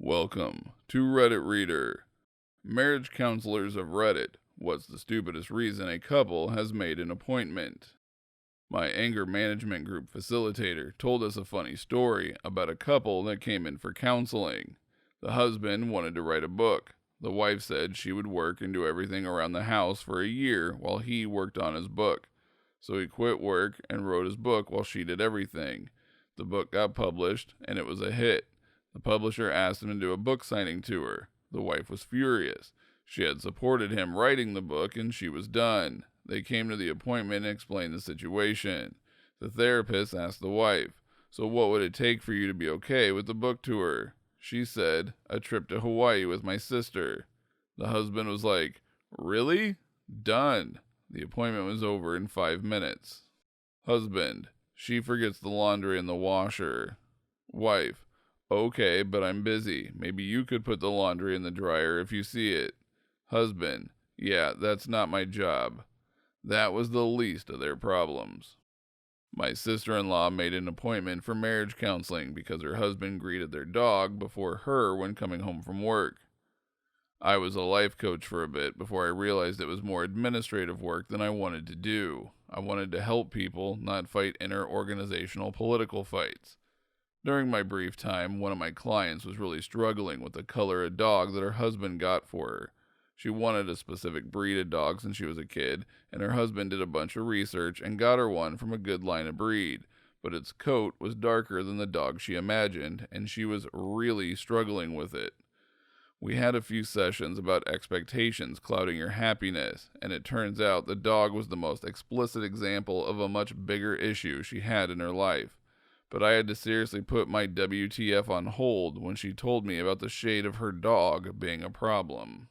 Welcome to Reddit Reader. Marriage counselors of Reddit. What's the stupidest reason a couple has made an appointment? My anger management group facilitator told us a funny story about a couple that came in for counseling. The husband wanted to write a book. The wife said she would work and do everything around the house for a year while he worked on his book. So he quit work and wrote his book while she did everything. The book got published and it was a hit. The publisher asked him to do a book signing tour. The wife was furious. She had supported him writing the book and she was done. They came to the appointment and explained the situation. The therapist asked the wife, "So what would it take for you to be okay with the book tour?" She said, "A trip to Hawaii with my sister." The husband was like, "Really? Done." The appointment was over in 5 minutes. Husband, "She forgets the laundry in the washer." Wife, "Okay, but I'm busy. Maybe you could put the laundry in the dryer if you see it." Husband, "Yeah, that's not my job." That was the least of their problems. My sister-in-law made an appointment for marriage counseling because her husband greeted their dog before her when coming home from work. I was a life coach for a bit before I realized it was more administrative work than I wanted to do. I wanted to help people, not fight inter-organizational political fights. During my brief time, one of my clients was really struggling with the color of dog that her husband got for her. She wanted a specific breed of dog since she was a kid, and her husband did a bunch of research and got her one from a good line of breed, but its coat was darker than the dog she imagined, and she was really struggling with it. We had a few sessions about expectations clouding your happiness, and it turns out the dog was the most explicit example of a much bigger issue she had in her life. But I had to seriously put my WTF on hold when she told me about the shade of her dog being a problem.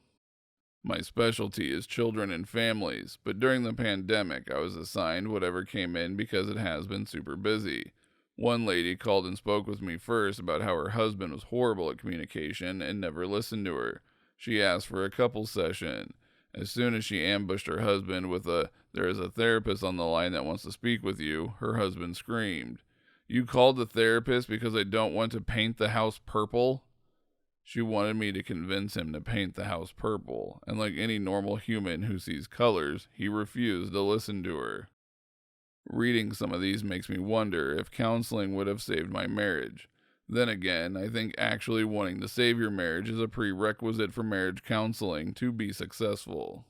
My specialty is children and families, but during the pandemic I was assigned whatever came in because it has been super busy. One lady called and spoke with me first about how her husband was horrible at communication and never listened to her. She asked for a couples session. As soon as she ambushed her husband with "There is a therapist on the line that wants to speak with you," her husband screamed, "You called the therapist because I don't want to paint the house purple?" She wanted me to convince him to paint the house purple, and like any normal human who sees colors, he refused to listen to her. Reading some of these makes me wonder if counseling would have saved my marriage. Then again, I think actually wanting to save your marriage is a prerequisite for marriage counseling to be successful.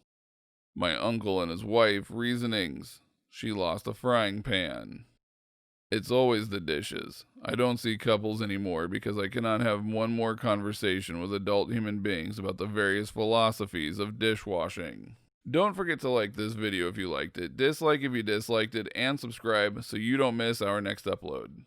My uncle and his wife, reasonings. She lost a frying pan. It's always the dishes. I don't see couples anymore because I cannot have one more conversation with adult human beings about the various philosophies of dishwashing. Don't forget to like this video if you liked it, dislike if you disliked it, and subscribe so you don't miss our next upload.